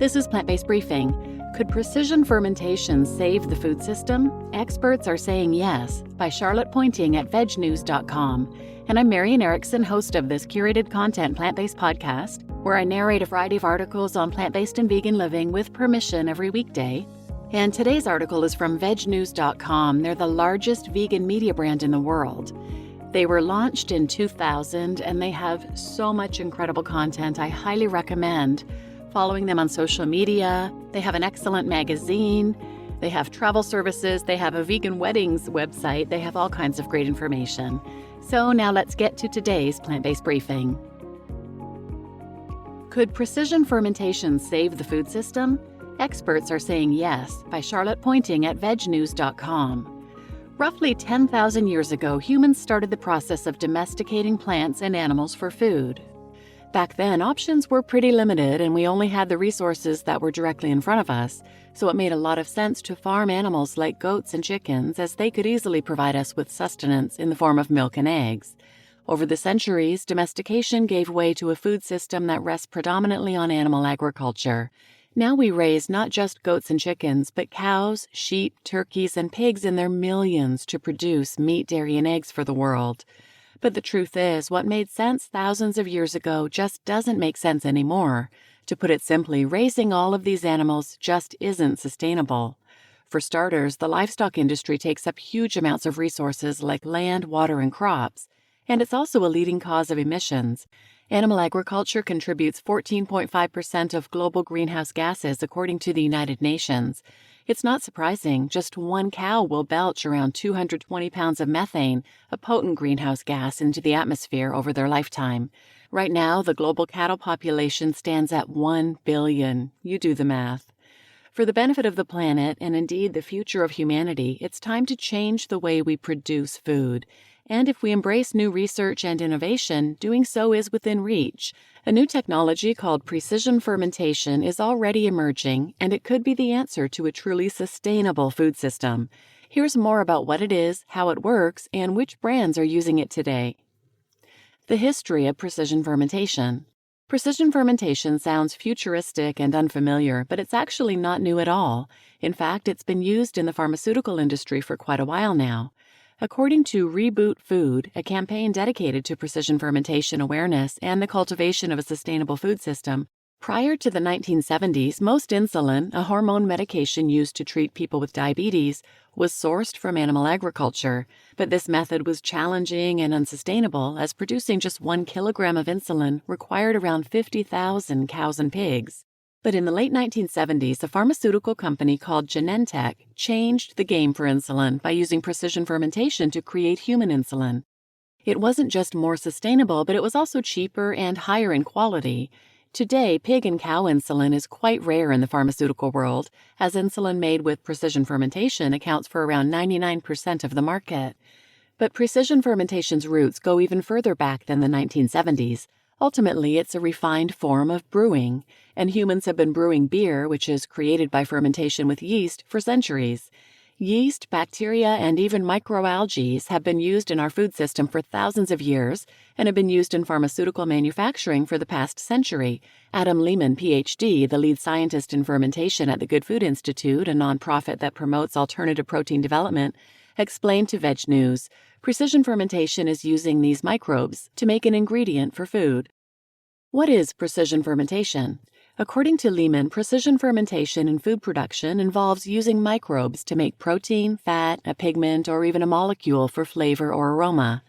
This is Plant-Based Briefing. Could precision fermentation save the food system? Experts are saying yes, by Charlotte Pointing at vegnews.com. And I'm Marian Erickson, host of this curated content plant-based podcast, where I narrate a variety of articles on plant-based and vegan living with permission every weekday. And today's article is from vegnews.com. They're the largest vegan media brand in the world. They were launched in 2000, and they have so much incredible content I highly recommend following them on social media. They have an excellent magazine. They have travel services. They have a vegan weddings website. They have all kinds of great information. So now let's get to today's plant-based briefing. Could precision fermentation save the food system? Experts are saying yes, by Charlotte Pointing at vegnews.com. Roughly 10,000 years ago, humans started the process of domesticating plants and animals for food. Back then, options were pretty limited, and we only had the resources that were directly in front of us, so it made a lot of sense to farm animals like goats and chickens, as they could easily provide us with sustenance in the form of milk and eggs. Over the centuries, domestication gave way to a food system that rests predominantly on animal agriculture. Now we raise not just goats and chickens, but cows, sheep, turkeys, and pigs in their millions to produce meat, dairy, and eggs for the world. But the truth is, what made sense thousands of years ago just doesn't make sense anymore. To put it simply, raising all of these animals just isn't sustainable. For starters, the livestock industry takes up huge amounts of resources like land, water, and crops, and it's also a leading cause of emissions. Animal agriculture contributes 14.5% of global greenhouse gases, according to the United Nations. It's not surprising, just one cow will belch around 220 pounds of methane, a potent greenhouse gas, into the atmosphere over their lifetime. Right now, the global cattle population stands at 1 billion. You do the math. For the benefit of the planet, and indeed the future of humanity, it's time to change the way we produce food. And if we embrace new research and innovation, doing so is within reach. A new technology called precision fermentation is already emerging, and it could be the answer to a truly sustainable food system. Here's more about what it is, how it works, and which brands are using it today. The history of precision fermentation. Precision fermentation sounds futuristic and unfamiliar, but it's actually not new at all. In fact, it's been used in the pharmaceutical industry for quite a while now. According to Reboot Food, a campaign dedicated to precision fermentation awareness and the cultivation of a sustainable food system, prior to the 1970s, most insulin, a hormone medication used to treat people with diabetes, was sourced from animal agriculture. But this method was challenging and unsustainable, as producing just 1 kilogram of insulin required around 50,000 cows and pigs. But in the late 1970s, a pharmaceutical company called Genentech changed the game for insulin by using precision fermentation to create human insulin. It wasn't just more sustainable, but it was also cheaper and higher in quality. Today, pig and cow insulin is quite rare in the pharmaceutical world, as insulin made with precision fermentation accounts for around 99% of the market. But precision fermentation's roots go even further back than the 1970s. Ultimately, it's a refined form of brewing, and humans have been brewing beer, which is created by fermentation with yeast, for centuries. Yeast, bacteria, and even microalgae have been used in our food system for thousands of years and have been used in pharmaceutical manufacturing for the past century. Adam Lehman, Ph.D., the lead scientist in fermentation at the Good Food Institute, a nonprofit that promotes alternative protein development, explained to Veg News, precision fermentation is using these microbes to make an ingredient for food. What is precision fermentation? According to Lehman, precision fermentation in food production involves using microbes to make protein, fat, a pigment, or even a molecule for flavor or aroma.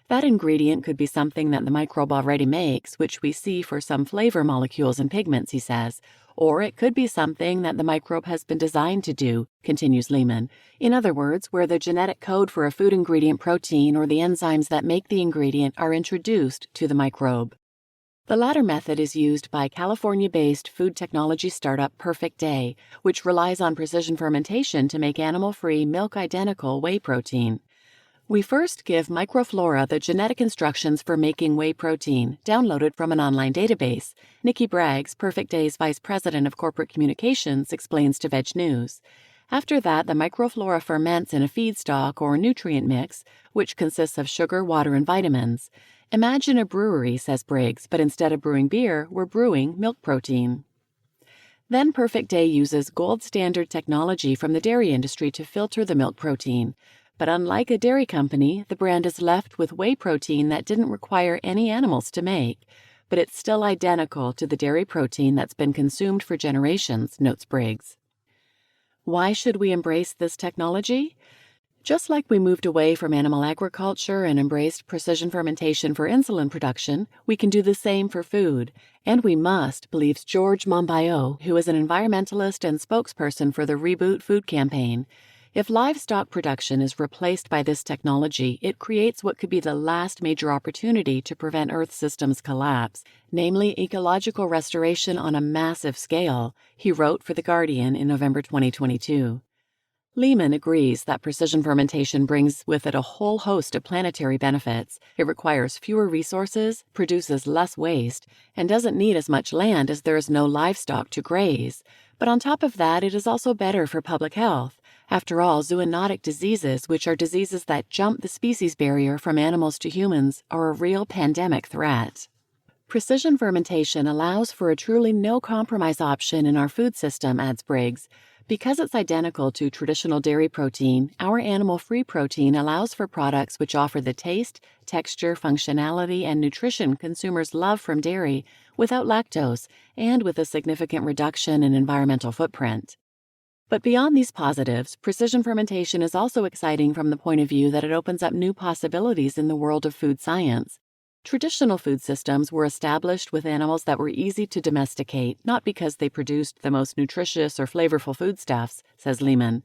That ingredient could be something that the microbe already makes, which we see for some flavor molecules and pigments, he says. Or it could be something that the microbe has been designed to do, continues Lehman. In other words, where the genetic code for a food ingredient protein or the enzymes that make the ingredient are introduced to the microbe. The latter method is used by California-based food technology startup Perfect Day, which relies on precision fermentation to make animal-free, milk-identical whey protein. We first give microflora the genetic instructions for making whey protein, downloaded from an online database. Nikki Braggs, Perfect Day's Vice President of Corporate Communications, explains to Veg News. After that, the microflora ferments in a feedstock or nutrient mix, which consists of sugar, water, and vitamins. Imagine a brewery, says Briggs, but instead of brewing beer, we're brewing milk protein. Then Perfect Day uses gold standard technology from the dairy industry to filter the milk protein. But unlike a dairy company, the brand is left with whey protein that didn't require any animals to make. But it's still identical to the dairy protein that's been consumed for generations, notes Briggs. Why should we embrace this technology? Just like we moved away from animal agriculture and embraced precision fermentation for insulin production, we can do the same for food. And we must, believes George Monbiot, who is an environmentalist and spokesperson for the Reboot Food campaign. If livestock production is replaced by this technology, it creates what could be the last major opportunity to prevent Earth system's collapse, namely ecological restoration on a massive scale, he wrote for The Guardian in November 2022. Lehman agrees that precision fermentation brings with it a whole host of planetary benefits. It requires fewer resources, produces less waste, and doesn't need as much land as there is no livestock to graze. But on top of that, it is also better for public health. After all, zoonotic diseases, which are diseases that jump the species barrier from animals to humans, are a real pandemic threat. Precision fermentation allows for a truly no-compromise option in our food system, adds Briggs. Because it's identical to traditional dairy protein, our animal-free protein allows for products which offer the taste, texture, functionality, and nutrition consumers love from dairy without lactose and with a significant reduction in environmental footprint. But beyond these positives, precision fermentation is also exciting from the point of view that it opens up new possibilities in the world of food science. Traditional food systems were established with animals that were easy to domesticate, not because they produced the most nutritious or flavorful foodstuffs, says Lehman.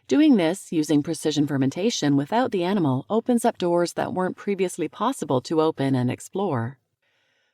Doing this, using precision fermentation without the animal, opens up doors that weren't previously possible to open and explore.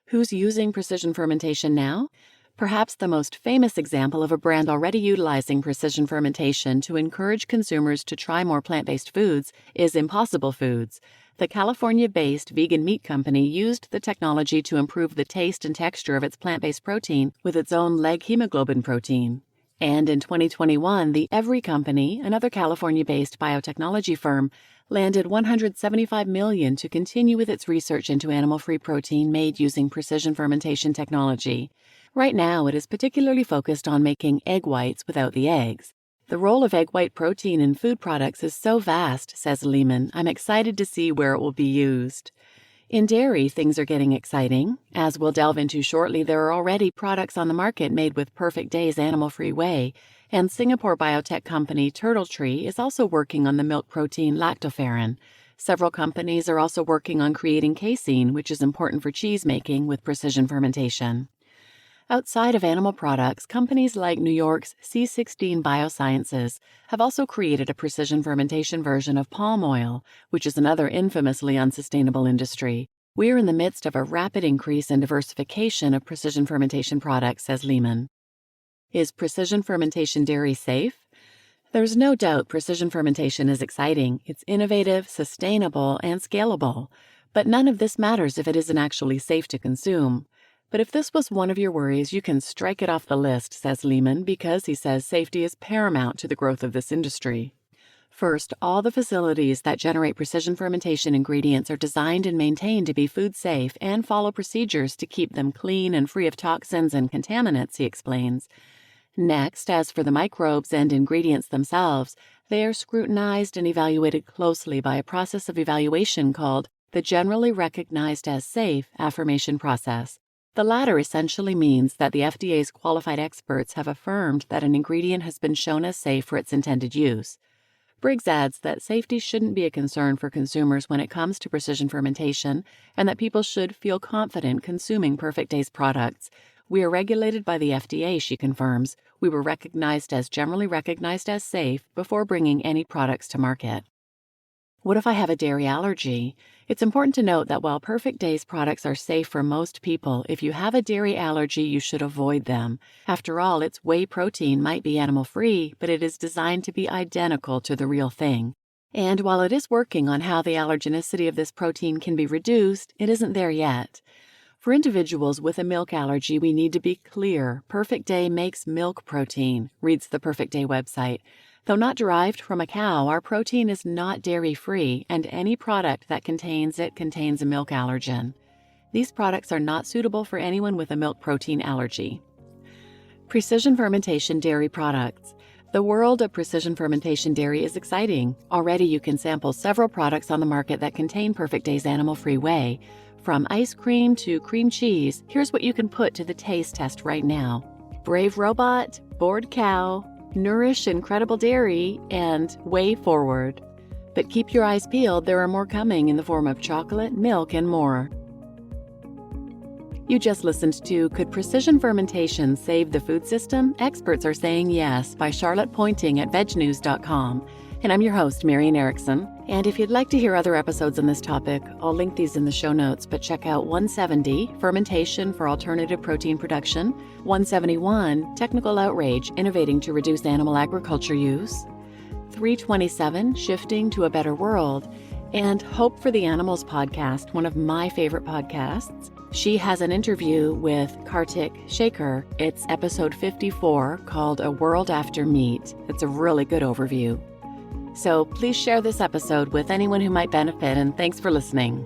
Who's using precision fermentation now? Perhaps the most famous example of a brand already utilizing precision fermentation to encourage consumers to try more plant-based foods is Impossible Foods. The California-based vegan meat company used the technology to improve the taste and texture of its plant-based protein with its own leg hemoglobin protein. And in 2021, the Every Company, another California-based biotechnology firm, landed $175 million to continue with its research into animal-free protein made using precision fermentation technology. Right now, it is particularly focused on making egg whites without the eggs. The role of egg white protein in food products is so vast, says Lehman, I'm excited to see where it will be used. In dairy, things are getting exciting. As we'll delve into shortly, there are already products on the market made with Perfect Day's animal-free whey, and Singapore biotech company Turtle Tree is also working on the milk protein lactoferrin. Several companies are also working on creating casein, which is important for cheese making with precision fermentation. Outside of animal products, companies like New York's C16 Biosciences have also created a precision fermentation version of palm oil, which is another infamously unsustainable industry. We are in the midst of a rapid increase in diversification of precision fermentation products, says Lehman. Is precision fermentation dairy safe? There's no doubt precision fermentation is exciting. It's innovative, sustainable, and scalable. But none of this matters if it isn't actually safe to consume. But if this was one of your worries, you can strike it off the list, says Lehman, because he says safety is paramount to the growth of this industry. First, all the facilities that generate precision fermentation ingredients are designed and maintained to be food safe and follow procedures to keep them clean and free of toxins and contaminants, he explains. Next, as for the microbes and ingredients themselves, they are scrutinized and evaluated closely by a process of evaluation called the Generally Recognized as Safe affirmation process. The latter essentially means that the FDA's qualified experts have affirmed that an ingredient has been shown as safe for its intended use. Briggs adds that safety shouldn't be a concern for consumers when it comes to precision fermentation, and that people should feel confident consuming Perfect Day's products. We are regulated by the FDA, she confirms. We were generally recognized as safe before bringing any products to market. What if I have a dairy allergy? It's important to note that while Perfect Day's products are safe for most people, if you have a dairy allergy, you should avoid them. After all, its whey protein might be animal-free, but it is designed to be identical to the real thing. And while it is working on how the allergenicity of this protein can be reduced, it isn't there yet. For individuals with a milk allergy, we need to be clear. Perfect Day makes milk protein, reads the Perfect Day website. Though not derived from a cow, our protein is not dairy-free, and any product that contains it contains a milk allergen. These products are not suitable for anyone with a milk protein allergy. Precision fermentation dairy products. The world of precision fermentation dairy is exciting. Already you can sample several products on the market that contain Perfect Day's animal-free whey. From ice cream to cream cheese, here's what you can put to the taste test right now. Brave Robot, Bored Cow, Nourish Incredible Dairy, and Whey Forward. But keep your eyes peeled, there are more coming in the form of chocolate, milk, and more. You just listened to Could Precision Fermentation Save the Food System? Experts are saying yes by Charlotte Pointing at vegnews.com. And I'm your host, Marian Erickson. And if you'd like to hear other episodes on this topic, I'll link these in the show notes, but check out 170, Fermentation for Alternative Protein Production, 171, Technical Outrage, Innovating to Reduce Animal Agriculture Use, 327, Shifting to a Better World, and Hope for the Animals podcast, one of my favorite podcasts. She has an interview with Kartik Shaker. It's episode 54 called A World After Meat. It's a really good overview. So please share this episode with anyone who might benefit, and thanks for listening.